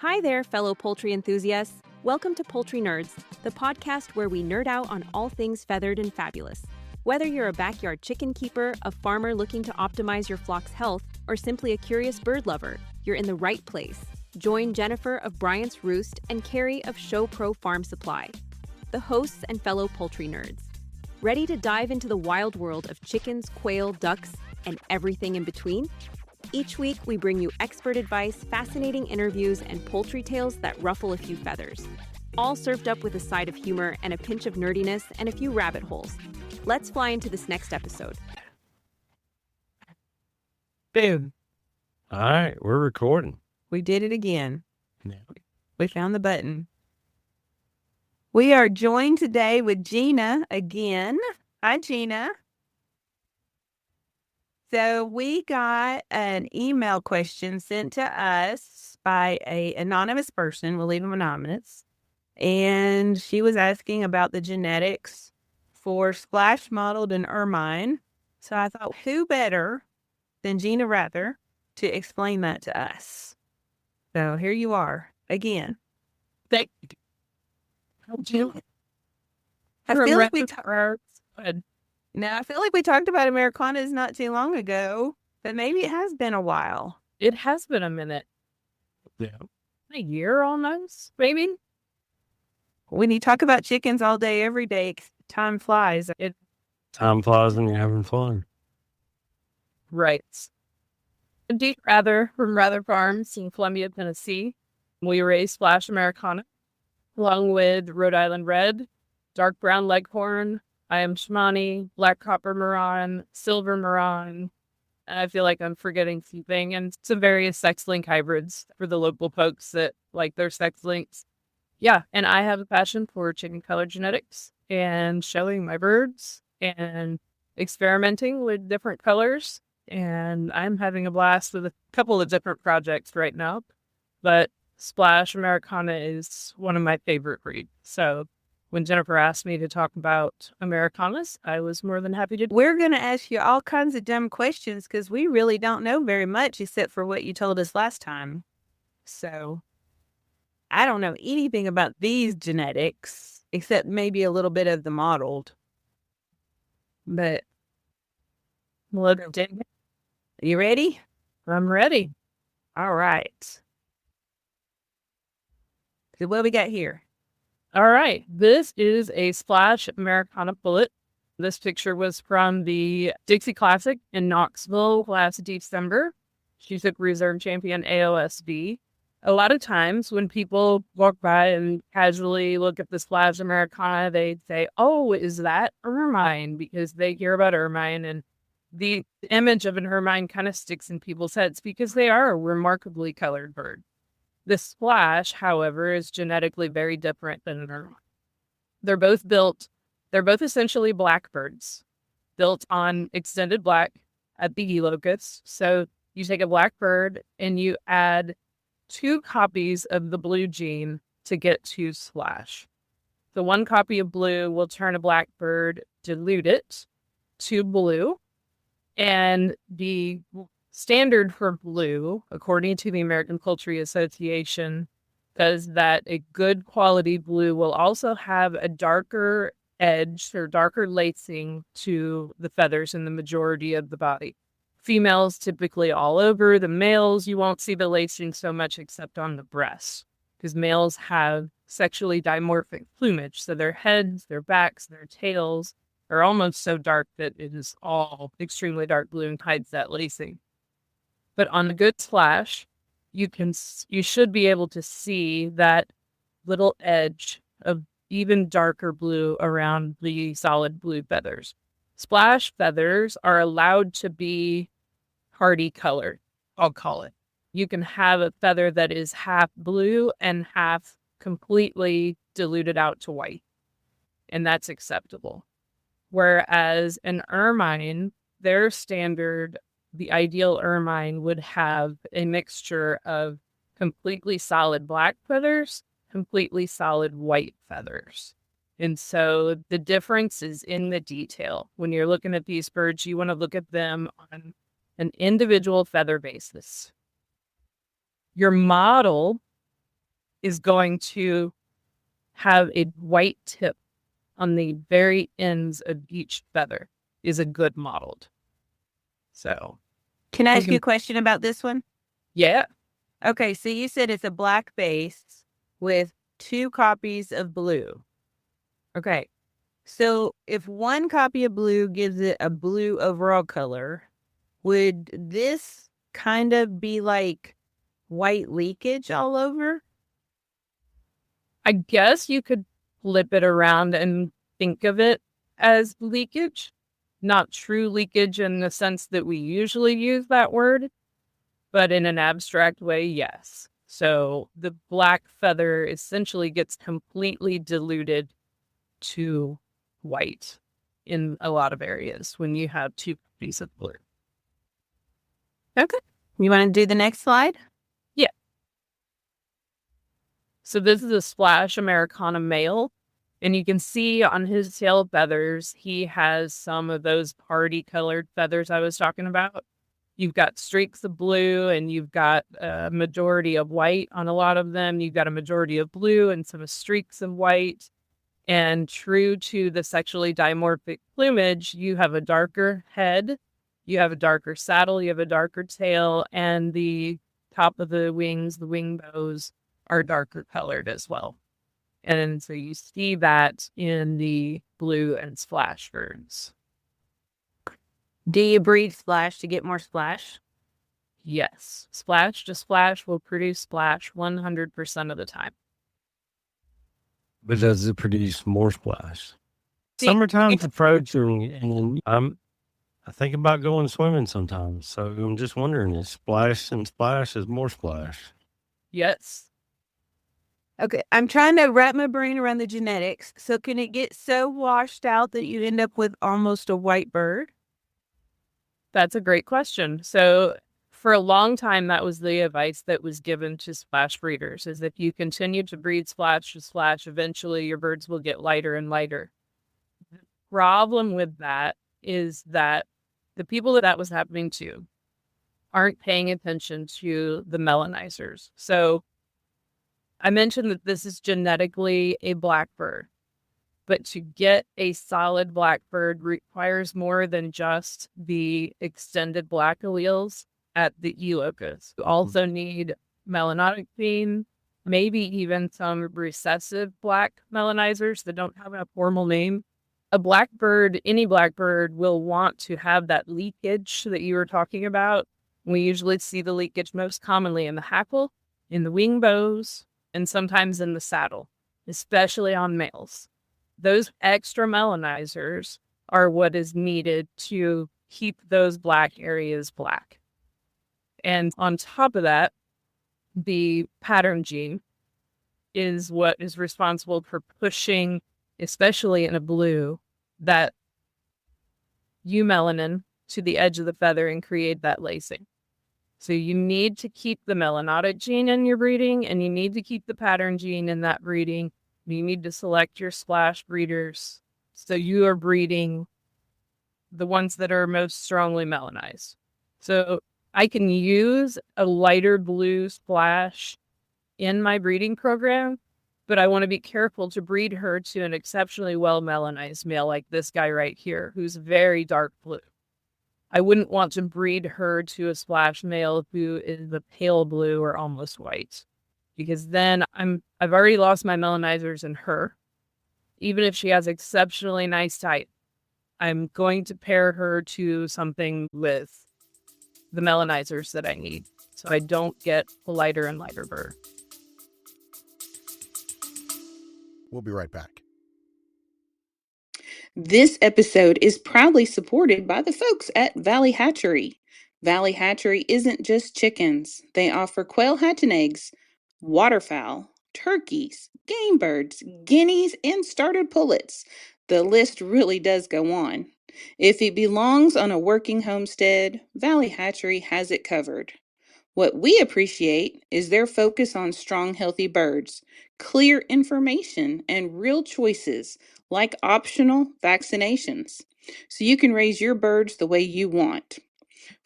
Hi there, fellow poultry enthusiasts. Welcome to Poultry Nerds, the podcast where we nerd out on all things feathered and fabulous. Whether you're a backyard chicken keeper, a farmer looking to optimize your flock's health, or simply a curious bird lover, you're in the right place. Join Jennifer of Bryant's Roost and Carrie of Show Pro Farm Supply, the hosts and fellow poultry nerds. Ready to dive into the wild world of chickens, quail, ducks, and everything in between? Each week, we bring you expert advice, fascinating interviews, and poultry tales that ruffle a few feathers. All served up with a side of humor and a pinch of nerdiness and a few rabbit holes. Let's fly into this next episode. Boom. All right, we're recording. We did it again. Yeah. We found the button. We are joined today with Gina again. Hi, Gina. So we got an email question sent to us by an anonymous person. We'll leave them anonymous. And she was asking about the genetics for splash mottled and Ermine. So I thought, who better than Gina Rather to explain that to us? So here you are again. Thank you. I feel like we talked about Americanas not too long ago, but maybe it has been a while. It has been a minute. Yeah. A year almost, maybe. When you talk about chickens all day, every day, time flies. Time flies when you're having fun. Right. Deep Rather from Rather Farms in Columbia, Tennessee. We raise Splash Americana along with Rhode Island Red, Dark Brown Leghorn, I am Shamani, Black Copper Marron, Silver Marron. I feel like I'm forgetting something, and some various sex link hybrids for the local folks that like their sex links. Yeah, and I have a passion for chicken color genetics and showing my birds and experimenting with different colors. And I'm having a blast with a couple of different projects right now. But Splash Americana is one of my favorite breeds. So when Jennifer asked me to talk about Americanas, I was more than happy to. We're going to ask you all kinds of dumb questions because we really don't know very much except for what you told us last time. So I don't know anything about these genetics except maybe a little bit of the mottled. But you ready? I'm ready. All right. So what we got here? All right. This is a Splash Americana bullet. This picture was from the Dixie Classic in Knoxville last December. She took reserve champion AOSB. A lot of times when people walk by and casually look at the Splash Americana, they say, oh, is that Ermine? Because they hear about Ermine, and the image of an Ermine kind of sticks in people's heads because they are a remarkably colored bird. The Splash, however, is genetically very different than an Ermine. They're both essentially blackbirds, built on extended black at the locus. So you take a blackbird and you add 2 copies of the blue gene to get to Splash. The 1 copy of blue will turn a blackbird, dilute it to blue, and the standard for blue, according to the American Poultry Association, says that a good quality blue will also have a darker edge or darker lacing to the feathers in the majority of the body. Females typically all over. The males, you won't see the lacing so much except on the breasts, because males have sexually dimorphic plumage. So their heads, their backs, their tails are almost so dark that it is all extremely dark blue and hides that lacing. But on a good Splash, you should be able to see that little edge of even darker blue around the solid blue feathers. Splash feathers are allowed to be hardy colored, I'll call it. You can have a feather that is half blue and half completely diluted out to white, and that's acceptable. Whereas an Ermine, their standard, the ideal Ermine would have a mixture of completely solid black feathers, completely solid white feathers. And so the difference is in the detail. When you're looking at these birds, you want to look at them on an individual feather basis. Your model is going to have a white tip on the very ends of each feather is a good modeled. So, Can I ask you a question about this one? yeah. Okay, so you said it's a black base with 2 copies of blue. Okay, so if one copy of blue gives it a blue overall color, would this kind of be like white leakage all over? I guess you could flip it around and think of it as leakage, not true leakage in the sense that we usually use that word, but in an abstract way, yes. So the black feather essentially gets completely diluted to white in a lot of areas when you have 2 copies of blue. Okay. You want to do the next slide? Yeah. So this is a Splash Americana male, and you can see on his tail feathers, he has some of those party colored feathers I was talking about. You've got streaks of blue and you've got a majority of white on a lot of them. You've got a majority of blue and some streaks of white. And true to the sexually dimorphic plumage, you have a darker head, you have a darker saddle, you have a darker tail, and the top of the wings, the wing bows, are darker colored as well. And so you see that in the blue and splash birds. Do you breed splash to get more splash? Yes. Splash to splash will produce splash 100% of the time. But does it produce more splash? See, Summertime's approaching, and I think about going swimming sometimes. So I'm just wondering, is splash and splash is more splash? Yes. Okay, I'm trying to wrap my brain around the genetics. So can it get so washed out that you end up with almost a white bird? That's a great question. So for a long time, that was the advice that was given to splash breeders, is if you continue to breed splash to splash, eventually your birds will get lighter and lighter. The problem with that is that the people that was happening to aren't paying attention to the melanizers. So I mentioned that this is genetically a black bird, but to get a solid black bird requires more than just the extended black alleles at the E locus. You also need melanotic theme, maybe even some recessive black melanizers that don't have a formal name. A black bird, any black bird, will want to have that leakage that you were talking about. We usually see the leakage most commonly in the hackle, in the wing bows, and sometimes in the saddle, especially on males. Those extra melanizers are what is needed to keep those black areas black. And on top of that, the pattern gene is what is responsible for pushing, especially in a blue, that eumelanin to the edge of the feather and create that lacing. So you need to keep the melanotic gene in your breeding, and you need to keep the pattern gene in that breeding. You need to select your splash breeders so you are breeding the ones that are most strongly melanized. So I can use a lighter blue splash in my breeding program, but I want to be careful to breed her to an exceptionally well melanized male like this guy right here, who's very dark blue. I wouldn't want to breed her to a splash male who is the pale blue or almost white, because then I've already lost my melanizers in her. Even if she has exceptionally nice type, I'm going to pair her to something with the melanizers that I need, so I don't get a lighter and lighter bird. We'll be right back. This episode is proudly supported by the folks at Valley Hatchery. Valley Hatchery isn't just chickens. They offer quail hatch and eggs, waterfowl, turkeys, game birds, guineas, and started pullets. The list really does go on. If it belongs on a working homestead, Valley Hatchery has it covered. What we appreciate is their focus on strong, healthy birds, clear information, and real choices like optional vaccinations, so you can raise your birds the way you want.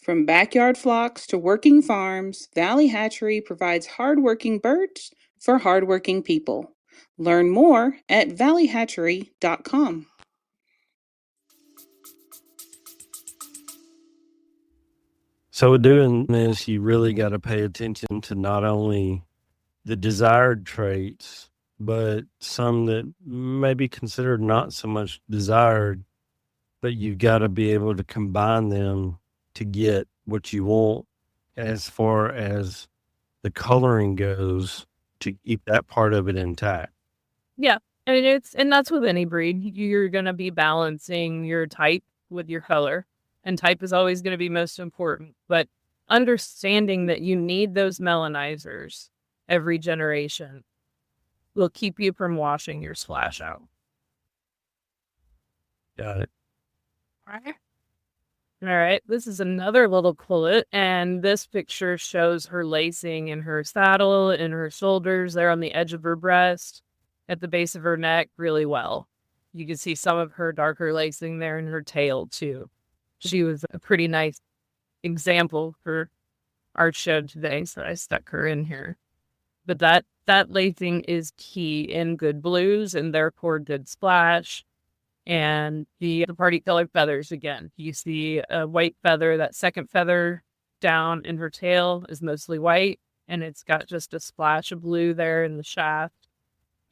From backyard flocks to working farms, Valley Hatchery provides hardworking birds for hardworking people. Learn more at valleyhatchery.com. So with doing this, you really got to pay attention to not only the desired traits, but some that may be considered not so much desired, but you've got to be able to combine them to get what you want as far as the coloring goes, to keep that part of it intact. Yeah. And that's with any breed. You're going to be balancing your type with your color, and type is always going to be most important. But understanding that you need those melanizers every generation will keep you from washing your splash out. Got it. All right. This is another little pullet, and this picture shows her lacing in her saddle, in her shoulders, there on the edge of her breast, at the base of her neck, really well. You can see some of her darker lacing there in her tail, too. She was a pretty nice example for our show today, so I stuck her in here. But that lacing is key in good blues and therefore good splash. And the party colored feathers again. You see a white feather, that second feather down in her tail is mostly white, and it's got just a splash of blue there in the shaft.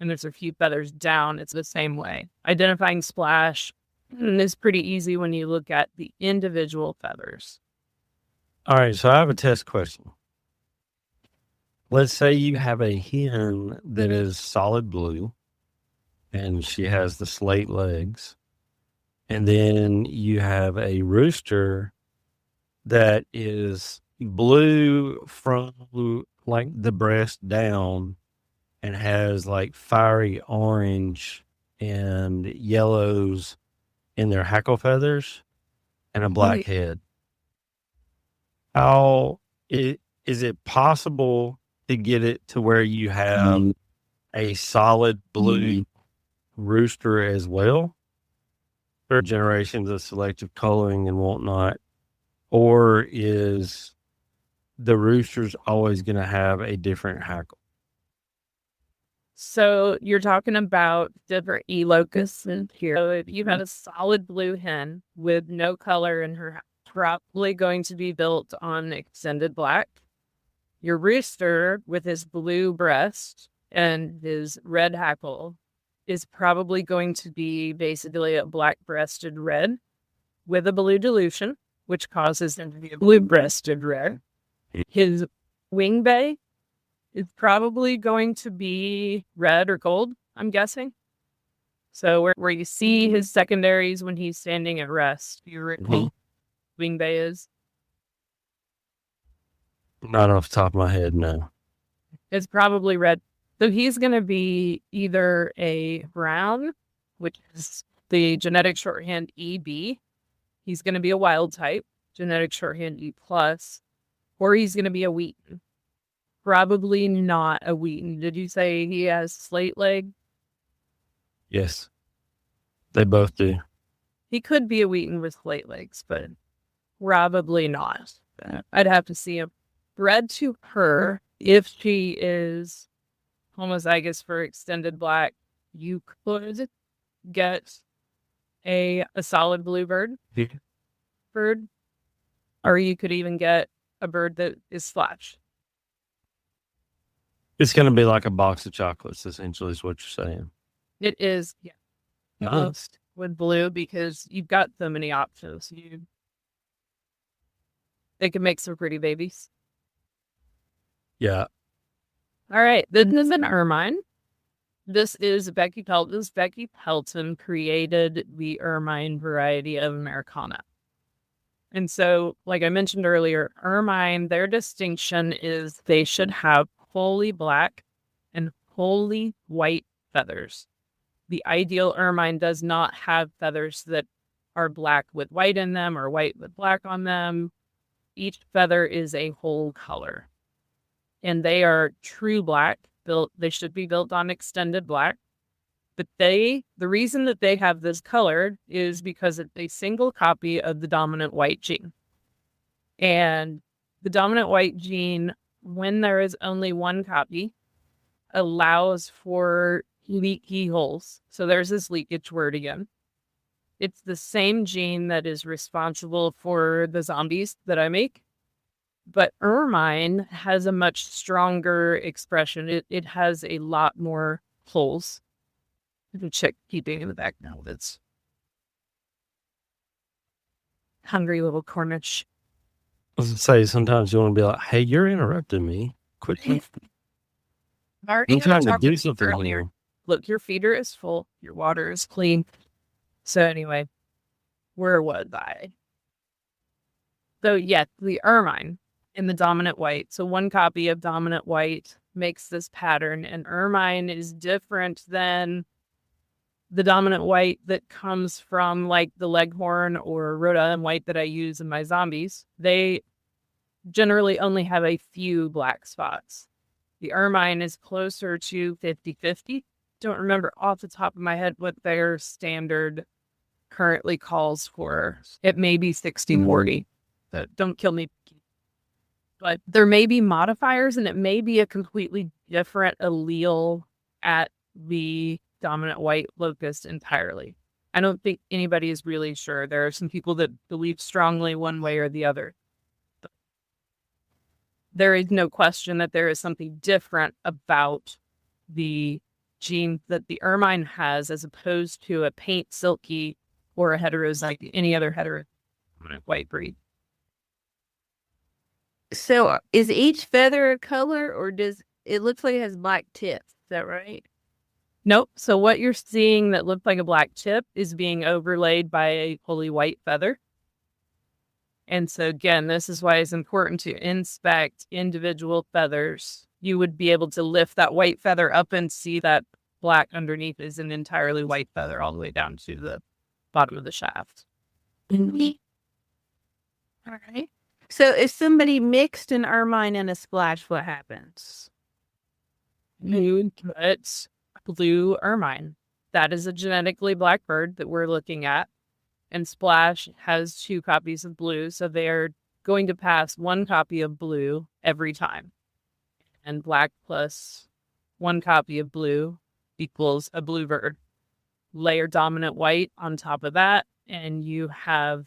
And there's a few feathers down, it's the same way. Identifying splash is pretty easy when you look at the individual feathers. All right, so I have a test question. Let's say you have a hen that is solid blue, and she has the slate legs. And then you have a rooster that is blue from like the breast down and has like fiery orange and yellows in their hackle feathers and a black head. Is it possible to get it to where you have a solid blue rooster as well? There are generations of selective coloring and whatnot, or is the rooster's always going to have a different hackle? So you're talking about different locus in here. So if you had a solid blue hen with no color in her, probably going to be built on extended black. Your rooster with his blue breast and his red hackle is probably going to be basically a black-breasted red with a blue dilution, which causes him to be a blue-breasted red. His wing bay is probably going to be red or gold, I'm guessing. So where you see his secondaries when he's standing at rest, your wing bay is? Not off the top of my head, no. It's probably red. So he's going to be either a brown, which is the genetic shorthand EB. He's going to be a wild type, genetic shorthand E+, or he's going to be a Wheaton. Probably not a Wheaton. Did you say he has slate leg? Yes, they both do. He could be a Wheaton with slate legs, but probably not. I'd have to see him. Bred to her, if she is homozygous for extended black, you could get a solid blue bird, or you could even get a bird that is slash. It's going to be like a box of chocolates, essentially, is what you're saying. It is, yeah. Most with blue, because you've got so many options. They can make some pretty babies. Yeah. All right. This is an Ermine. This is Becky Pelton. Becky Pelton created the Ermine variety of Americana. And so, like I mentioned earlier, Ermine, their distinction is they should have wholly black and wholly white feathers. The ideal Ermine does not have feathers that are black with white in them or white with black on them. Each feather is a whole color. And they are true black. They should be built on extended black. But the reason that they have this colored is because it's a single copy of the dominant white gene. And the dominant white gene, when there is only one copy allows for leaky holes. So there's this leakage word again. It's the same gene that is responsible for the zombies that I make. But Ermine has a much stronger expression. It has a lot more holes. Check keeping in the back now. That's hungry little Cornish. I was gonna say, sometimes you want to be like, hey, you're interrupting me. Quit. I'm trying to do something earlier. here. Look, your feeder is full. Your water is clean. So anyway, where was I? So yeah, the Ermine in the dominant white. So one copy of dominant white makes this pattern, and Ermine is different than the dominant white that comes from like the Leghorn or Rhode Island white that I use in my zombies. They generally only have a few black spots. The Ermine is closer to 50-50. Don't remember off the top of my head what their standard currently calls for. It may be 60-40. So don't kill me. But there may be modifiers, and it may be a completely different allele at the dominant white locust entirely. I don't think anybody is really sure. There are some people that believe strongly one way or the other. But there is no question that there is something different about the gene that the Ermine has as opposed to a paint silky or a heterozygote, any other heterozygote white breed. So is each feather a color, or does it looks like it has black tips? Is that right? Nope. So what you're seeing that looks like a black tip is being overlaid by a fully white feather. And so again, this is why it's important to inspect individual feathers. You would be able to lift that white feather up and see that black underneath is an entirely white feather all the way down to the bottom of the shaft. All right. So if somebody mixed an Ermine and a Splash, what happens? You would put blue Ermine. That is a genetically black bird that we're looking at. And Splash has 2 copies of blue, so they are going to pass 1 copy of blue every time. And black plus 1 copy of blue equals a blue bird. Layer dominant white on top of that, and you have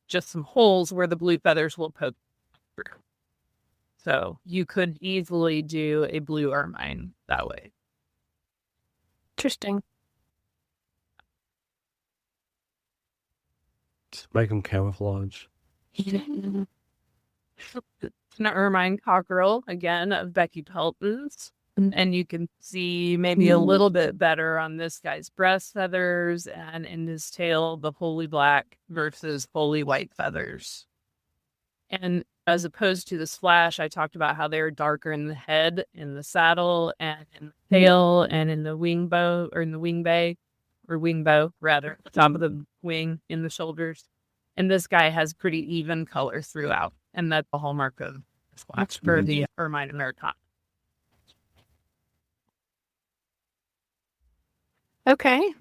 just some holes where the blue feathers will poke through. So you could easily do a blue Ermine that way. Interesting. Just make them camouflage. It's an Ermine cockerel, again, of Becky Pelton's. And you can see maybe a little bit better on this guy's breast feathers and in his tail, the wholly black versus wholly white feathers. And as opposed to the Splash, I talked about how they're darker in the head, in the saddle, and in the tail, and in the wing bow, or in the wing bay, or wing bow, rather, the top of the wing, in the shoulders. And this guy has pretty even color throughout. And that's the hallmark of the Splash for the Ermine Americana. Okay.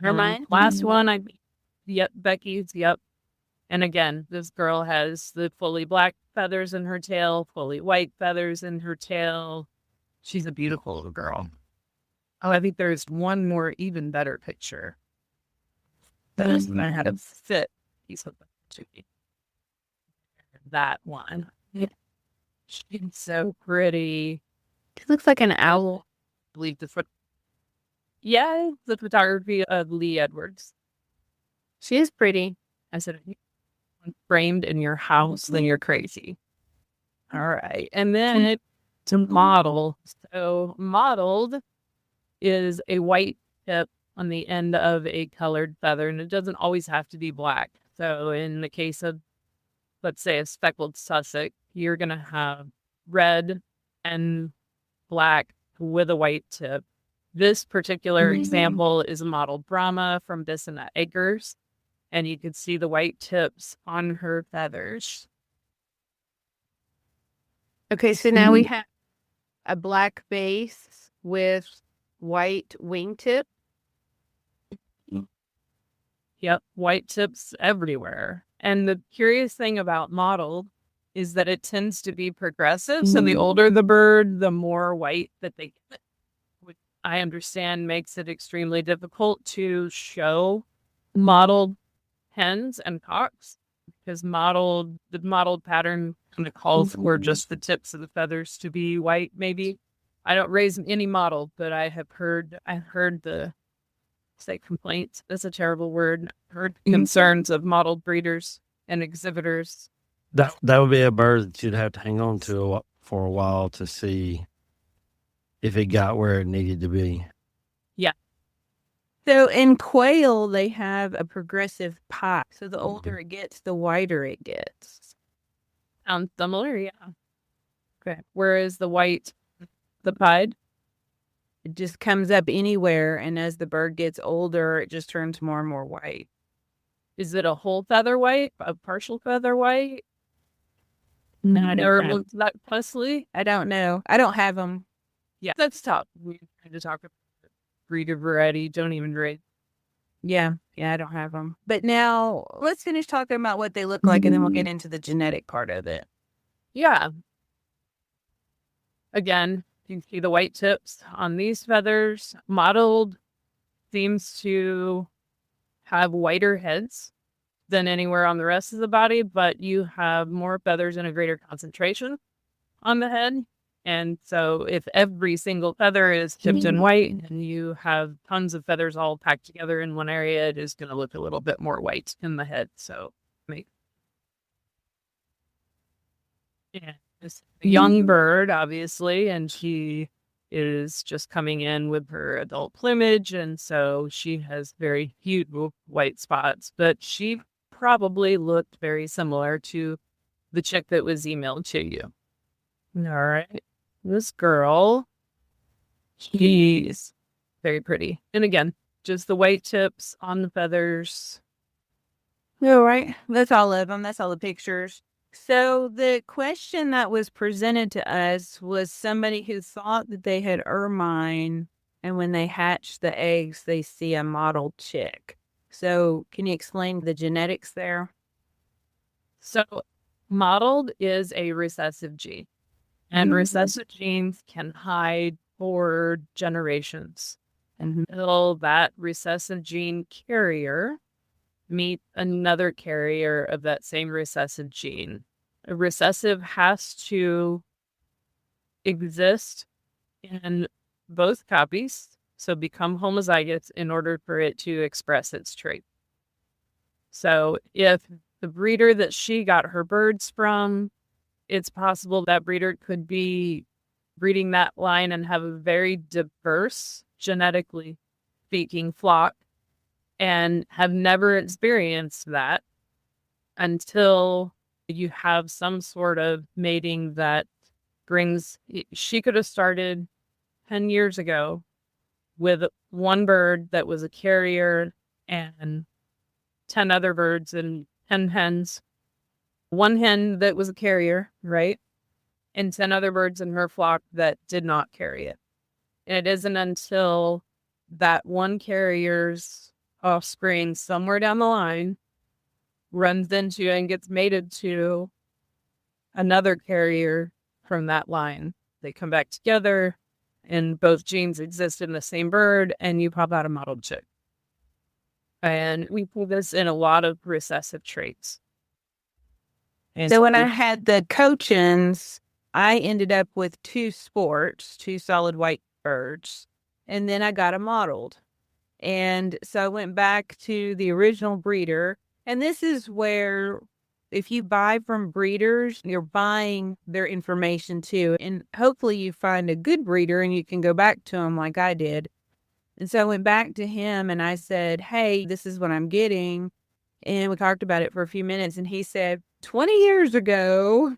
Ermine. Last one, yep, Becky's, yep. And again, this girl has the fully black feathers in her tail, fully white feathers in her tail. She's a beautiful little girl. Oh, I think there's one more, even better picture. That is I had a fit piece of to me. That one. She's so pretty. She looks like an owl. I believe the photography of Lee Edwards. She is pretty. I said, if you want framed in your house, then you're crazy. All right. And then to model. So modeled is a white tip on the end of a colored feather, and it doesn't always have to be black. So in the case of, let's say, a speckled Sussex, you're going to have red and black with a white tip. This particular example is a modeled Brahma from Bissonnette Acres, and you can see the white tips on her feathers. Okay, so now we have a black base with white wingtip. Yep, white tips everywhere. And the curious thing about modeled is that it tends to be progressive. So the older the bird, the more white that they get. I understand makes it extremely difficult to show mottled hens and cocks because the mottled pattern kind of calls for just the tips of the feathers to be white, maybe. I don't raise any mottled, but I heard the say complaints. That's a terrible word. Heard concerns of mottled breeders and exhibitors. That would be a bird that you'd have to hang on to for a while to see if it got where it needed to be. Yeah. So in quail, they have a progressive pie. So the older it gets, the whiter it gets. Sounds similar, yeah. Okay. Whereas the pied? It just comes up anywhere, and as the bird gets older, it just turns more and more white. Is it a whole feather white? A partial feather white? No, I Never don't know. looked that closely. I don't know. I don't have them. Yeah, that's tough. We kind of talk about breeder variety. Don't even rate. Yeah, I don't have them. But now let's finish talking about what they look like, and then we'll get into the genetic part of it. Yeah. Again, you can see the white tips on these feathers. Mottled seems to have whiter heads than anywhere on the rest of the body, but you have more feathers and a greater concentration on the head. And so if every single feather is tipped in white and you have tons of feathers all packed together in one area, it is going to look a little bit more white in the head. So it's a young bird, obviously, and she is just coming in with her adult plumage. And so she has very huge white spots, but she probably looked very similar to the chick that was emailed to you. All right. This girl, she's very pretty. And again, just the white tips on the feathers. All right. That's all of them. That's all the pictures. So the question that was presented to us was somebody who thought that they had ermine, and when they hatch the eggs, they see a mottled chick. So can you explain the genetics there? So mottled is a recessive gene. And recessive genes can hide for generations until that recessive gene carrier meet another carrier of that same recessive gene. A recessive has to exist in both copies, so become homozygous in order for it to express its trait. So if the breeder that she got her birds from, it's possible that breeder could be breeding that line and have a very diverse, genetically speaking, flock and have never experienced that until you have some sort of mating that brings. She could have started 10 years ago with one bird that was a carrier and 10 other birds and 10 hens. One hen that was a carrier, right? And 10 other birds in her flock that did not carry it. And it isn't until that one carrier's offspring somewhere down the line runs into and gets mated to another carrier from that line. They come back together and both genes exist in the same bird and you pop out a mottled chick. And we pull this in a lot of recessive traits. And so when I had the coachins, I ended up with two solid white birds, and then I got a mottled. And so I went back to the original breeder, and this is where if you buy from breeders, you're buying their information too. And hopefully you find a good breeder and you can go back to him like I did. And so I went back to him and I said, hey, this is what I'm getting. And we talked about it for a few minutes. And he said, 20 years ago,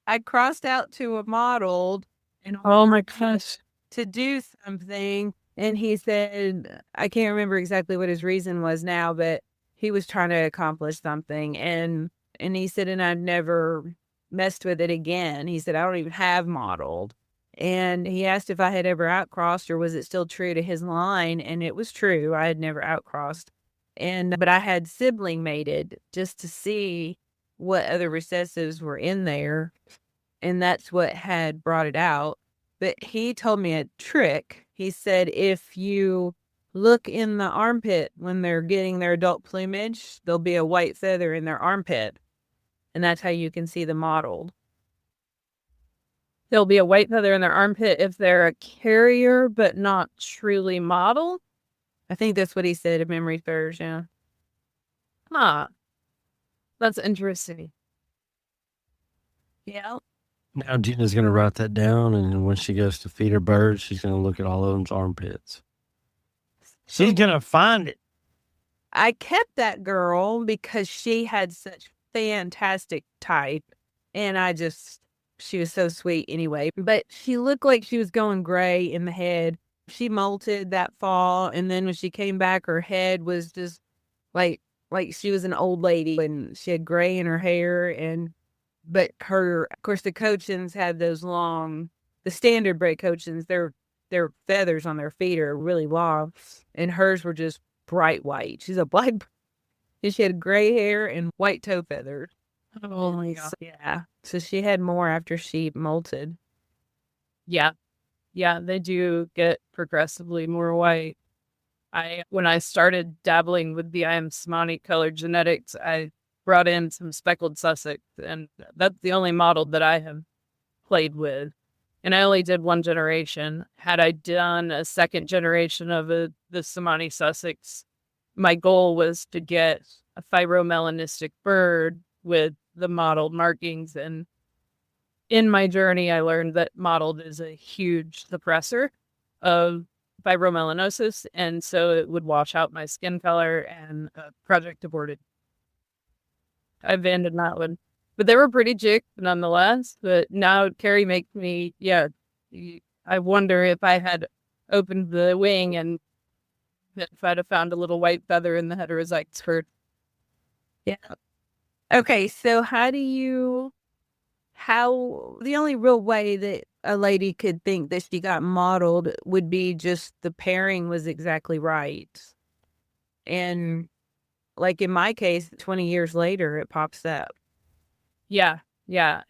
I crossed out to a mottled and oh my gosh, to do something. And he said, I can't remember exactly what his reason was now, but he was trying to accomplish something. And he said, and I've never messed with it again. He said, I don't even have mottled. And he asked if I had ever outcrossed or was it still true to his line. And it was true. I had never outcrossed. But I had sibling mated just to see what other recessives were in there. And that's what had brought it out. But he told me a trick. He said if you look in the armpit when they're getting their adult plumage, there'll be a white feather in their armpit. And that's how you can see the mottled. There'll be a white feather in their armpit if they're a carrier, but not truly mottled. I think that's what he said in memory serves, yeah. Huh. That's interesting. Yeah. Now Gina's going to write that down, and when she goes to feed her birds, she's going to look at all of them's armpits. She's going to find it. I kept that girl because she had such fantastic type, and she was so sweet anyway. But she looked like she was going gray in the head. She molted that fall, and then when she came back, her head was just like she was an old lady, and she had gray in her hair. But of course, the Cochins had those long, the standard bred Cochins, their feathers on their feet are really long, and hers were just bright white. She's a black, and she had gray hair and white toe feathers. Oh my God. Yeah. So she had more after she molted. Yeah. Yeah, they do get progressively more white. When I started dabbling with the Samani colored genetics, I brought in some speckled Sussex, and that's the only model that I have played with. And I only did one generation. Had I done a second generation of the Samani Sussex, my goal was to get a fibromelanistic bird with the mottled markings. And in my journey, I learned that mottled is a huge suppressor of fibromelanosis, and so it would wash out my skin color, and project aborted. I abandoned that one. But they were pretty chick nonetheless. But now Carrie makes me, I wonder if I had opened the wing and if I'd have found a little white feather in the heterozygote herd. Yeah. Okay, so the only real way that a lady could think that she got mottled would be just the pairing was exactly right. And like in my case, 20 years later, it pops up. Yeah.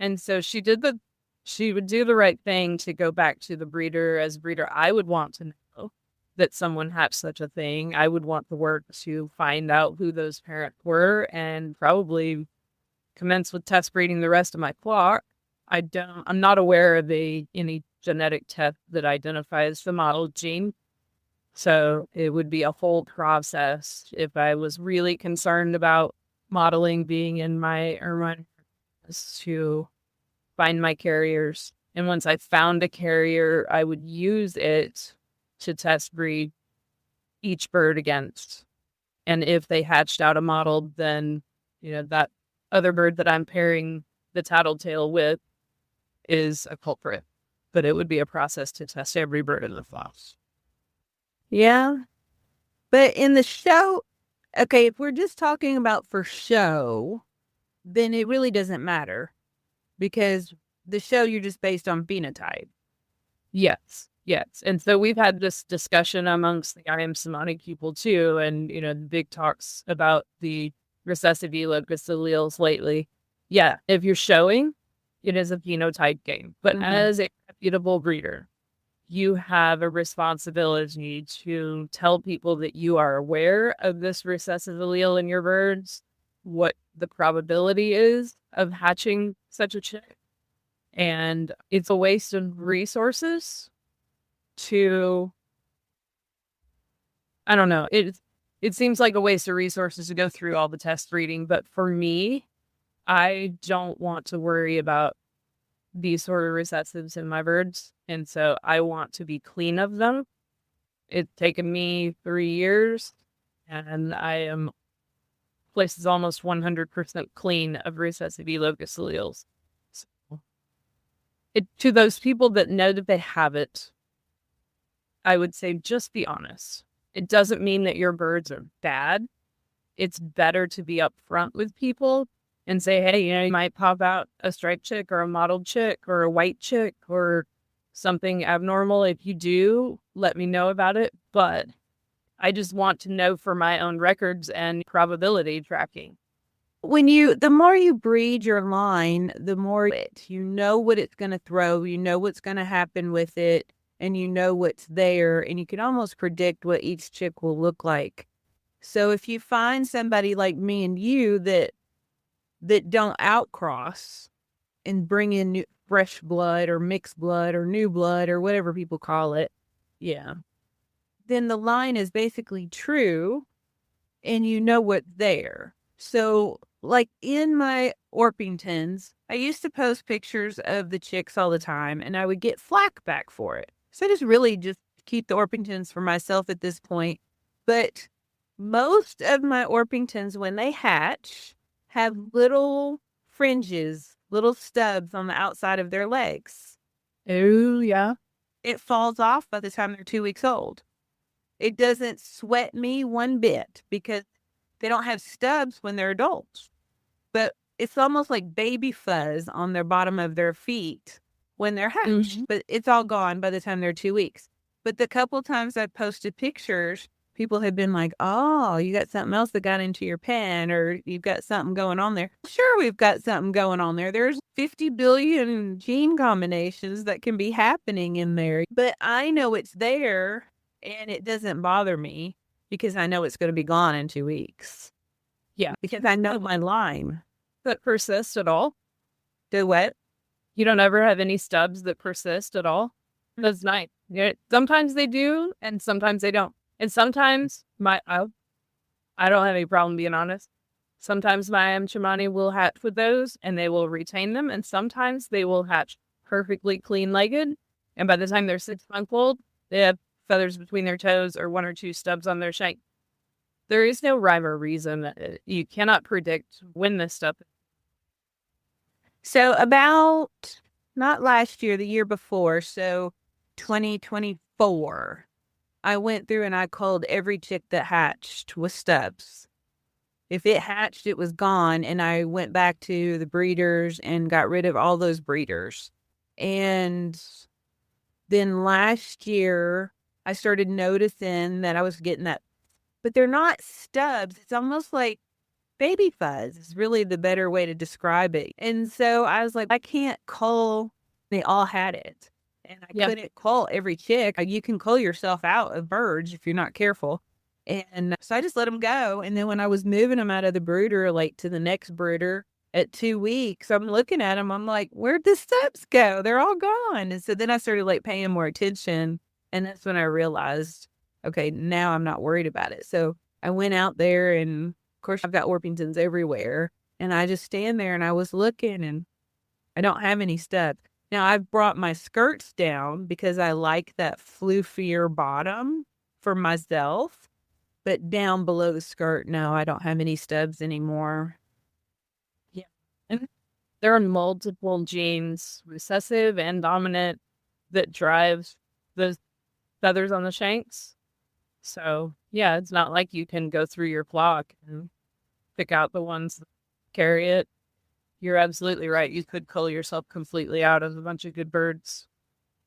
And so she would do the right thing to go back to the breeder. As a breeder, I would want to know that someone had such a thing. I would want the work to find out who those parents were and probably commence with test breeding the rest of my flock. I'm not aware of any genetic test that identifies the mottled gene. So it would be a whole process if I was really concerned about modeling being in my Ermine to find my carriers. And once I found a carrier, I would use it to test breed each bird against. And if they hatched out a mottled, then, that other bird that I'm pairing the tattletale with is a culprit. But it would be a process to test every bird in the flock. Yeah. But in the show, okay, if we're just talking about for show, then it really doesn't matter because the show you're just based on phenotype. Yes. And so we've had this discussion amongst the Samani people too, and, the big talks about the recessive locus alleles lately. Yeah, if you're showing, it is a phenotype game. But as a reputable breeder, you have a responsibility to tell people that you are aware of this recessive allele in your birds, what the probability is of hatching such a chick. And it's a waste of resources to, I don't know, it seems like a waste of resources to go through all the test breeding. But for me, I don't want to worry about these sort of recessives in my birds. And so I want to be clean of them. It's taken me 3 years, and I am places almost 100% clean of recessive locus alleles. So to those people that know that they have it, I would say just be honest. It doesn't mean that your birds are bad. It's better to be upfront with people and say, hey, you might pop out a striped chick or a mottled chick or a white chick or something abnormal. If you do, let me know about it. But I just want to know for my own records and probability tracking. The more you breed your line, the more you know what it's going to throw, you know what's going to happen with it. and you know what's there, and you can almost predict what each chick will look like. So if you find somebody like me and you that don't outcross and bring in fresh blood or mixed blood or new blood or whatever people call it, yeah, then the line is basically true and you know what's there. So like in my Orpingtons, I used to post pictures of the chicks all the time and I would get flack back for it. So I just keep the Orpingtons for myself at this point. But most of my Orpingtons, when they hatch, have little fringes, little stubs on the outside of their legs. Oh, yeah. It falls off by the time they're 2 weeks old. It doesn't sweat me one bit because they don't have stubs when they're adults. But it's almost like baby fuzz on their bottom of their feet when they're hatched. But it's all gone by the time they're 2 weeks. But the couple times I posted pictures, people have been like, oh, you got something else that got into your pen, or you've got something going on there. Sure, we've got something going on there. There's 50 billion gene combinations that can be happening in there. But I know it's there and it doesn't bother me because I know it's going to be gone in 2 weeks. Yeah. Because I know my line. That persist at all? Do what? You don't ever have any stubs that persist at all? That's nice. Yeah, sometimes they do, and sometimes they don't. And sometimes I don't have any problem being honest. Sometimes my Chimani will hatch with those, and they will retain them. And sometimes they will hatch perfectly clean-legged, and by the time they're 6 months old, they have feathers between their toes or 1 or 2 stubs on their shank. There is no rhyme or reason. You cannot predict when this stuff. So about, not last year, the year before, so 2024, I went through and I culled every chick that hatched with stubs. If it hatched, it was gone. And I went back to the breeders and got rid of all those breeders. And then last year, I started noticing that I was getting that, but they're not stubs. It's almost like baby fuzz is really the better way to describe it. And so I was like, I can't cull. They all had it. And I couldn't cull every chick. You can cull yourself out of birds if you're not careful. And so I just let them go. And then when I was moving them out of the brooder, like to the next brooder at 2 weeks, I'm looking at them. I'm like, where'd the stubs go? They're all gone. And so then I started like paying more attention. And that's when I realized, okay, now I'm not worried about it. So I went out there and of course I've got Orpingtons everywhere. And I just stand there and I was looking and I don't have any stubs. Now I've brought my skirts down because I like that floofier bottom for myself. But down below the skirt, no, I don't have any stubs anymore. Yeah. And there are multiple genes, recessive and dominant, that drive the feathers on the shanks. So, yeah, it's not like you can go through your flock and pick out the ones that carry it. You're absolutely right. You could cull yourself completely out of a bunch of good birds.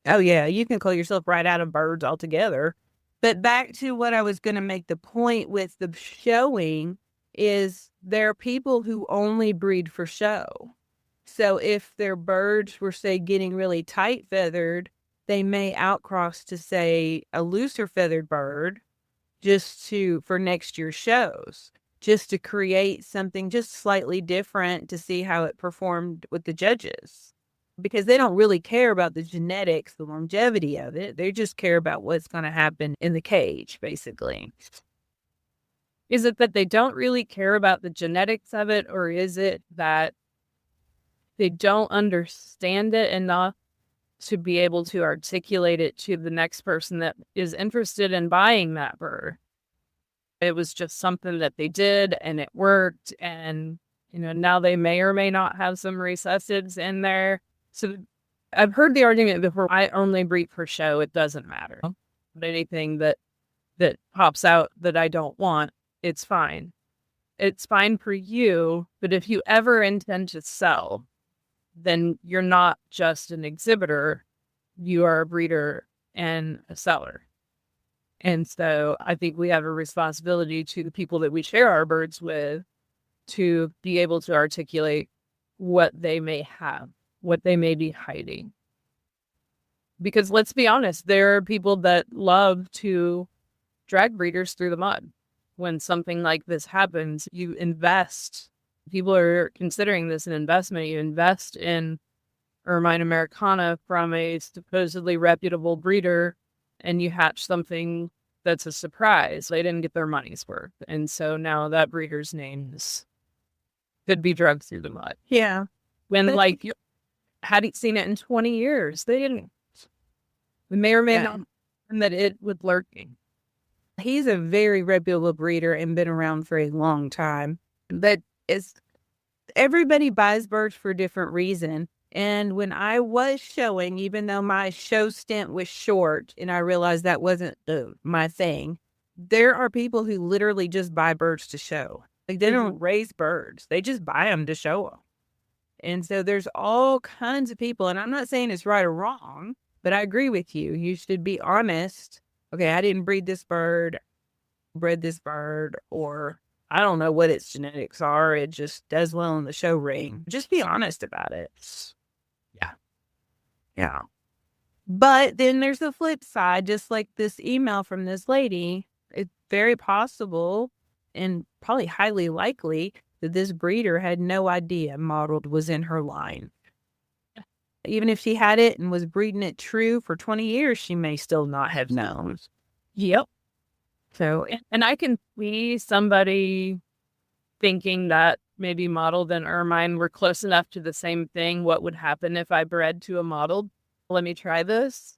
Oh, yeah, you can cull yourself right out of birds altogether. But back to what I was going to make the point with the showing is there are people who only breed for show. So if their birds were, say, getting really tight feathered, they may outcross to, say, a looser feathered bird for next year's shows, just to create something just slightly different to see how it performed with the judges. Because they don't really care about the genetics, the longevity of it. They just care about what's going to happen in the cage, basically. Is it that they don't really care about the genetics of it, or is it that they don't understand it enough to be able to articulate it to the next person that is interested in buying that bird? It was just something that they did and it worked, and now they may or may not have some recessives in there. So I've heard the argument before, I only breed for show, it doesn't matter. But anything that pops out that I don't want, it's fine. It's fine for you, but if you ever intend to sell, then you're not just an exhibitor, you are a breeder and a seller. And so I think we have a responsibility to the people that we share our birds with to be able to articulate what they may have, what they may be hiding. Because let's be honest, there are people that love to drag breeders through the mud. When something like this happens, you invest. People are considering this an investment. You invest in Ermine Americana from a supposedly reputable breeder, and you hatch something that's a surprise. They didn't get their money's worth. And so now that breeder's names could be drugged through the mud. Yeah. When, But- like, you hadn't seen it in 20 years. They didn't. We may or may Yeah. not know that it was lurking. He's a very reputable breeder and been around for a long time. But everybody buys birds for a different reason. And when I was showing, even though my show stint was short and I realized that wasn't my thing, there are people who literally just buy birds to show. Like, they don't raise birds. They just buy them to show them. And so there's all kinds of people. And I'm not saying it's right or wrong, but I agree with you. You should be honest. Okay, I didn't breed this bird, bred this bird, or I don't know what its genetics are. It just does well in the show ring. Just be honest about it. Yeah. But then there's the flip side, just like this email from this lady. It's very possible and probably highly likely that this breeder had no idea mottled was in her line. Even if she had it and was breeding it true for 20 years, she may still not have known. Yep. So, And I can see somebody thinking that maybe mottled and ermine were close enough to the same thing. What would happen if I bred to a mottled? Let me try this.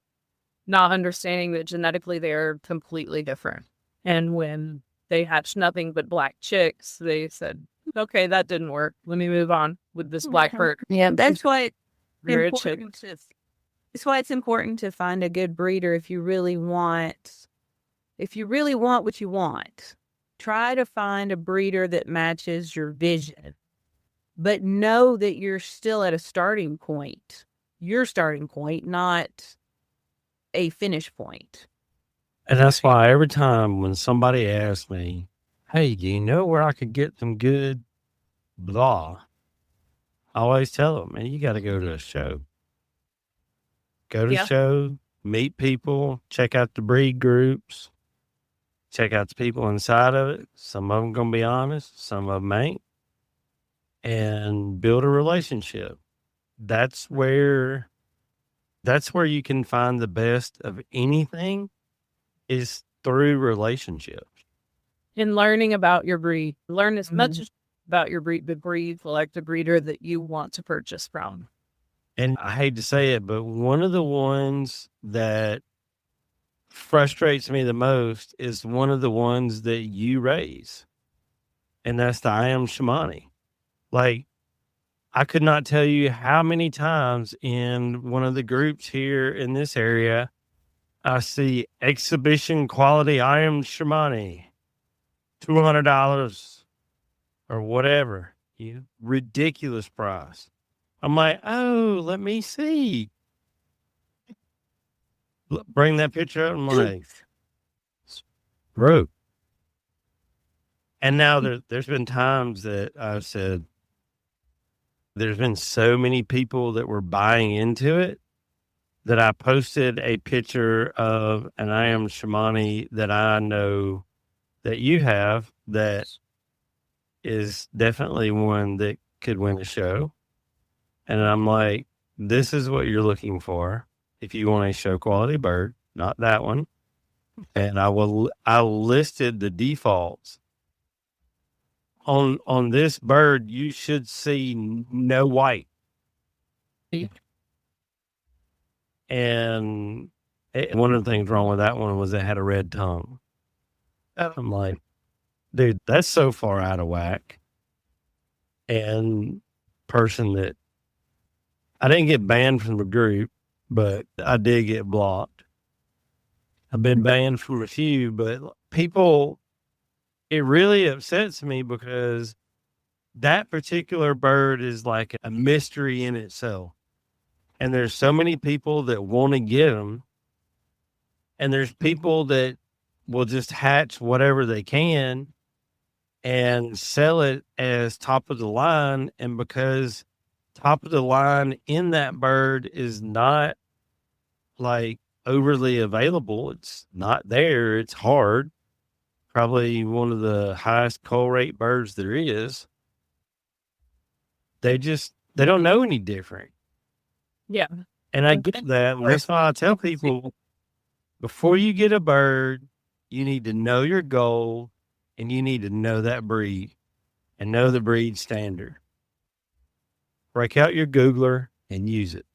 Not understanding that genetically they are completely different. And when they hatched nothing but black chicks, they said, okay, that didn't work. Let me move on with this black bird. yeah, that's why Rear it's chick. important. That's why it's important to find a good breeder if you really want what you want. Try to find a breeder that matches your vision, but know that you're still at a starting point. Your starting point, not a finish point. And that's why every time when somebody asks me, hey, do you know where I could get some good blah? I always tell them, man, you got to go to a show. Go to a show, meet people, check out the breed groups, check out the people inside of it. Some of them going to be honest, some of them ain't. And build a relationship. That's where you can find the best of anything, is through relationships. In learning about your breed, learn as much about your breed before you select a breeder that you want to purchase from. And I hate to say it, but one of the ones that frustrates me the most is one of the ones that you raise. And that's the I Am Shamani. Like, I could not tell you how many times in one of the groups here in this area, I see exhibition quality I Am Shamani, $200 or whatever. Ridiculous price. I'm like, oh, let me see. Bring that picture up. I'm like, bro. And now there's been times that I've said, there's been so many people that were buying into it that I posted a picture of an I Am Shamani that I know that you have that is definitely one that could win a show. And I'm like, this is what you're looking for if you want a show quality bird, not that one. And I listed the defaults. On this bird, you should see no white. And one of the things wrong with that one was it had a red tongue. I'm like, dude, that's so far out of whack. And person that I didn't get banned from the group, but I did get blocked. I've been banned from a few, but people, it really upsets me because that particular bird is like a mystery in itself. And there's so many people that want to get them. And there's people that will just hatch whatever they can and sell it as top of the line. And because top of the line in that bird is not like overly available. It's not there. It's hard. Probably one of the highest cull rate birds there is. They don't know any different. Yeah. And I get that. And that's why I tell people, before you get a bird, you need to know your goal and you need to know that breed and know the breed standard. Break out your Googler and use it.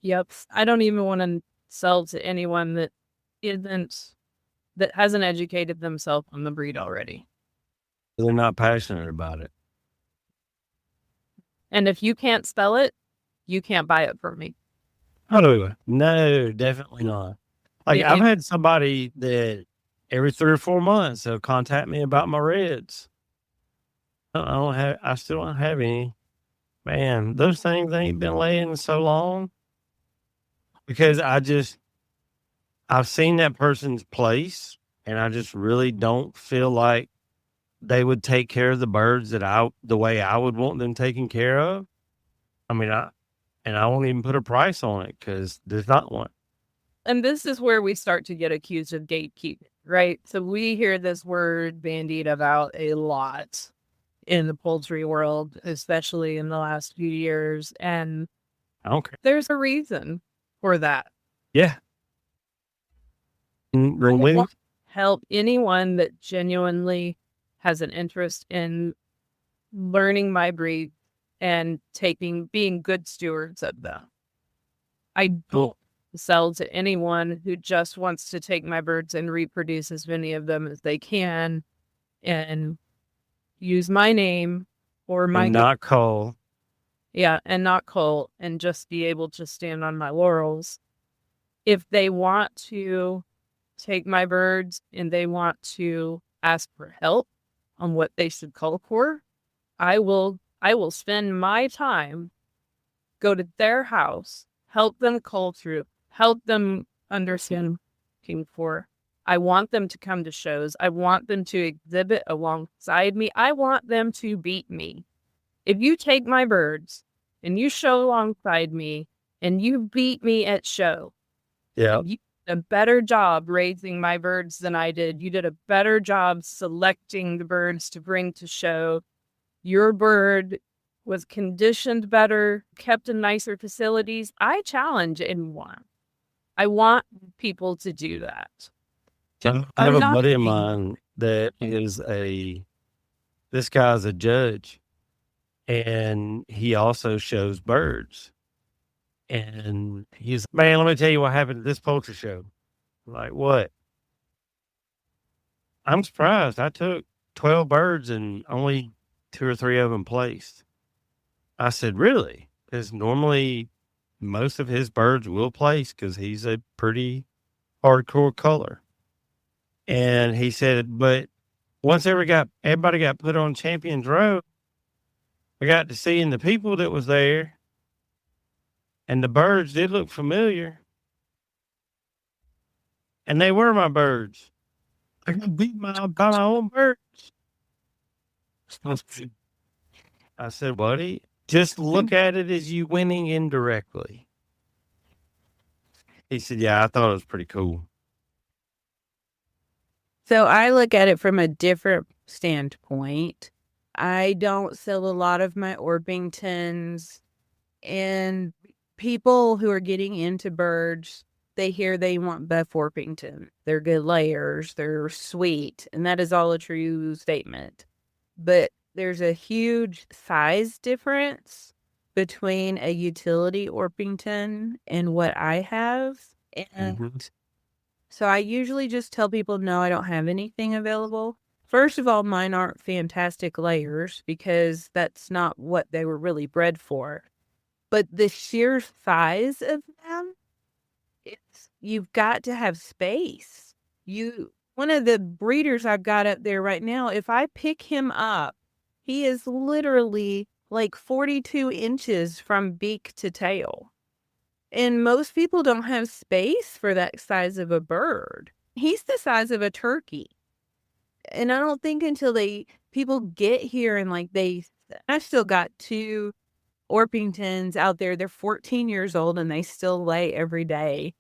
Yep. I don't even want to sell to anyone that hasn't educated themselves on the breed already. They're not passionate about it. And if you can't spell it, you can't buy it from me. Oh, no, definitely not. Like, I've had somebody that every 3 or 4 months they'll contact me about my reds. I still don't have any. Man, those things ain't been laying so long because I've seen that person's place and I just really don't feel like they would take care of the birds the way I would want them taken care of. I mean, I won't even put a price on it because there's not one. And this is where we start to get accused of gatekeeping, right? So we hear this word bandied about a lot in the poultry world, especially in the last few years. And I don't care. There's a reason for that. Yeah. I help anyone that genuinely has an interest in learning my breed and being good stewards of them. I don't sell to anyone who just wants to take my birds and reproduce as many of them as they can and use my name or my not cull. Yeah, and not cull and just be able to stand on my laurels. If they want to take my birds and they want to ask for help on what they should cull for, I will spend my time, go to their house, help them cull through, help them understand what they're looking for. I want them to come to shows. I want them to exhibit alongside me. I want them to beat me. If you take my birds and you show alongside me and you beat me at show, yeah, you did a better job raising my birds than I did. You did a better job selecting the birds to bring to show. Your bird was conditioned better, kept in nicer facilities. I challenge anyone. I want people to do that. I have a buddy of mine that this guy's a judge and he also shows birds. And he's, man, let me tell you what happened at this poultry show. I'm like, what? I'm surprised. I took 12 birds and only 2 or 3 of them placed. I said, really? Because normally most of his birds will place because he's a pretty hardcore culler. And he said, but once everybody got put on Champions Row, I got to seeing the people that was there, and the birds did look familiar. And they were my birds. I got beat by my own birds. I said, buddy, just look at it as you winning indirectly. He said, yeah, I thought it was pretty cool. So I look at it from a different standpoint. I don't sell a lot of my Orpingtons, and people who are getting into birds, they hear they want Buff Orpington. They're good layers. They're sweet. And that is all a true statement. But there's a huge size difference between a utility Orpington and what I have. And so I usually just tell people, no, I don't have anything available. First of all, mine aren't fantastic layers because that's not what they were really bred for. But the sheer size of them, you've got to have space. One of the breeders I've got up there right now, if I pick him up, he is literally like 42 inches from beak to tail. And most people don't have space for that size of a bird. He's the size of a turkey. And I don't think until people get here and I still got 2 Orpingtons out there, they're 14 years old and they still lay every day.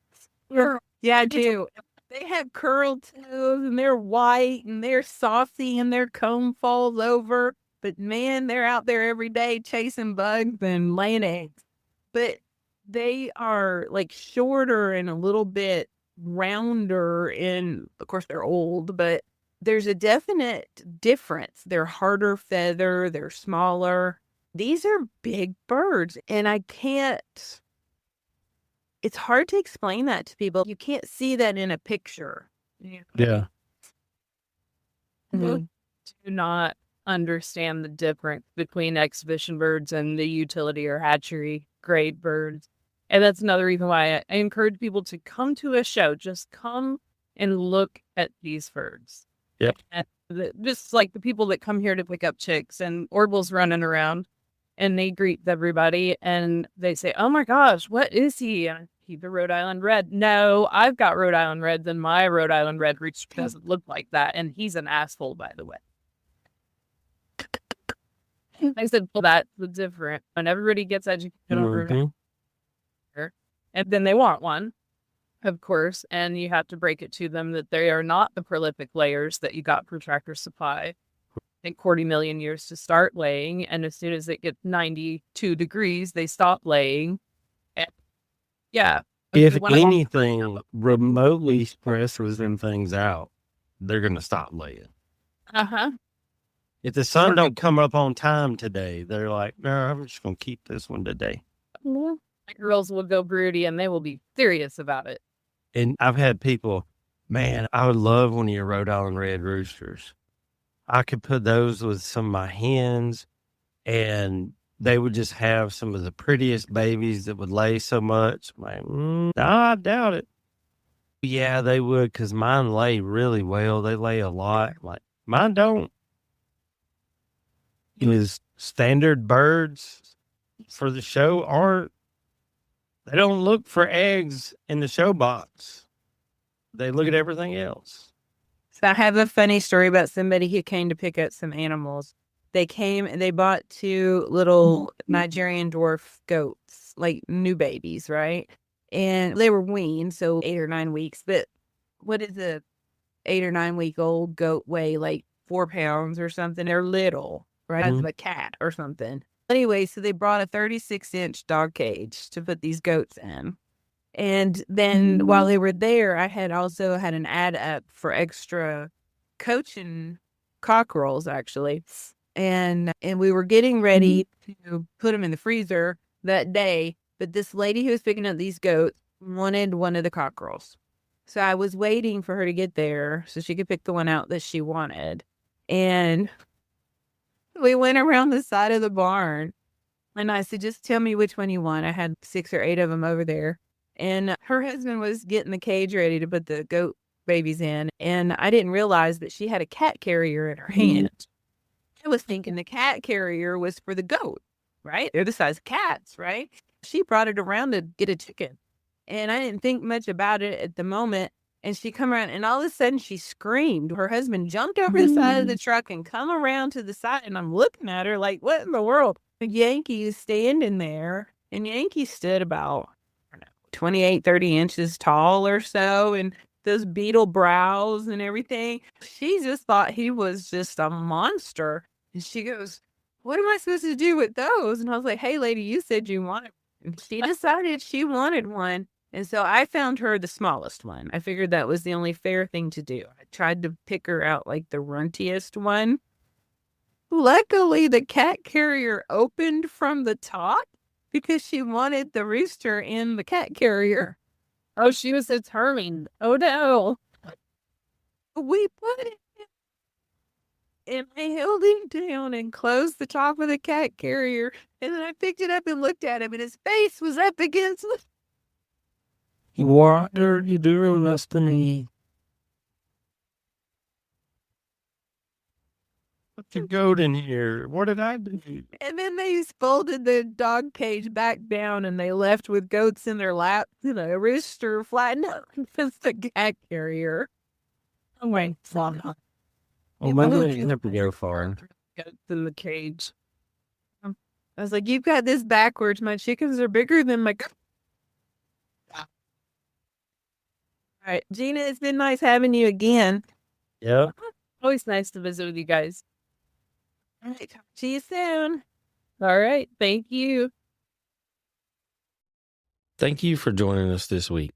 Yeah, I do. They have curled toes and they're white and they're saucy and their comb falls over. But man, they're out there every day chasing bugs and laying eggs. But they are like shorter and a little bit rounder. And of course, they're old, but there's a definite difference. They're harder feather, they're smaller. These are big birds, and it's hard to explain that to people. You can't see that in a picture. Yeah. Most do not understand the difference between exhibition birds and the utility or hatchery grade birds. And that's another reason why I encourage people to come to a show. Just come and look at these birds. Yep. And just like the people that come here to pick up chicks, and Orble's running around and they greet everybody and they say, "Oh my gosh, what is he?" And he's the Rhode Island Red. No, I've got Rhode Island Reds, and my Rhode Island Red rooster doesn't look like that. And he's an asshole, by the way. I said, well, that's different. And everybody gets educated on Rhode Island. And then they want one, of course. And you have to break it to them that they are not the prolific layers that you got for Tractor Supply. I think 40 million years to start laying. And as soon as it gets 92 degrees, they stop laying. And yeah. If anything remotely stresses them things out, they're going to stop laying. Uh-huh. If the sun don't come up on time today, they're like, no, I'm just going to keep this one today. My girls will go broody and they will be serious about it. And I've had people, man, I would love one of your Rhode Island Red roosters. I could put those with some of my hens, and they would just have some of the prettiest babies that would lay so much. I'm like, no, I doubt it. Yeah, they would, because mine lay really well. They lay a lot. Like, mine don't. Is standard birds for the show they don't look for eggs in the show box. They look at everything else. So I have a funny story about somebody who came to pick up some animals. They came and they bought 2 little Nigerian dwarf goats, like new babies, right? And they were weaned, so 8 or 9 weeks. But what does a 8 or 9 week old goat weigh? Like 4 pounds or something? They're little, right? As a cat or something. Anyway, so they brought a 36-inch dog cage to put these goats in. And then while they were there, I had also had an ad up for extra coaching cockerels, actually. And we were getting ready to put them in the freezer that day. But this lady who was picking up these goats wanted one of the cockerels. So I was waiting for her to get there so she could pick the one out that she wanted. And we went around the side of the barn. And I said, just tell me which one you want. I had 6 or 8 of them over there. And her husband was getting the cage ready to put the goat babies in. And I didn't realize that she had a cat carrier in her hand. I was thinking the cat carrier was for the goat, right? They're the size of cats, right? She brought it around to get a chicken. And I didn't think much about it at the moment. And she come around and all of a sudden she screamed. Her husband jumped over the side of the truck and come around to the side. And I'm looking at her like, what in the world? The Yankee is standing there. And Yankee stood about, 28, 30 inches tall or so. And those beetle brows and everything. She just thought he was just a monster. And she goes, what am I supposed to do with those? And I was like, hey, lady, you said you wanted one. And she decided she wanted one. And so I found her the smallest one. I figured that was the only fair thing to do. I tried to pick her out like the runtiest one. Luckily, the cat carrier opened from the top because she wanted the rooster in the cat carrier. Oh, she was determined. Oh, no. We put it in, and I held him down and closed the top of the cat carrier. And then I picked it up and looked at him, and his face was up against the... What are you doing, Destiny? Put the goat in here. What did I do? And then they folded the dog cage back down, and they left with goats in their lap, a rooster flying up against the cat carrier. Oh, wait. Well, maybe they didn't have to go far. Goats in the cage. I was like, you've got this backwards. My chickens are bigger than my. All right, Gina, it's been nice having you again. Yeah. Always nice to visit with you guys. All right, talk to you soon. All right. Thank you. Thank you for joining us this week.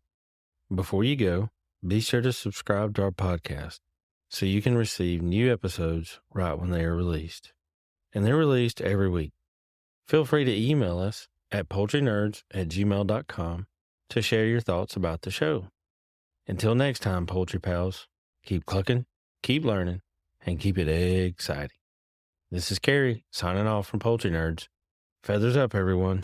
Before you go, be sure to subscribe to our podcast so you can receive new episodes right when they are released. And they're released every week. Feel free to email us at poultrynerds@gmail.com to share your thoughts about the show. Until next time, Poultry Pals, keep clucking, keep learning, and keep it exciting. This is Carrie signing off from Poultry Nerds. Feathers up, everyone.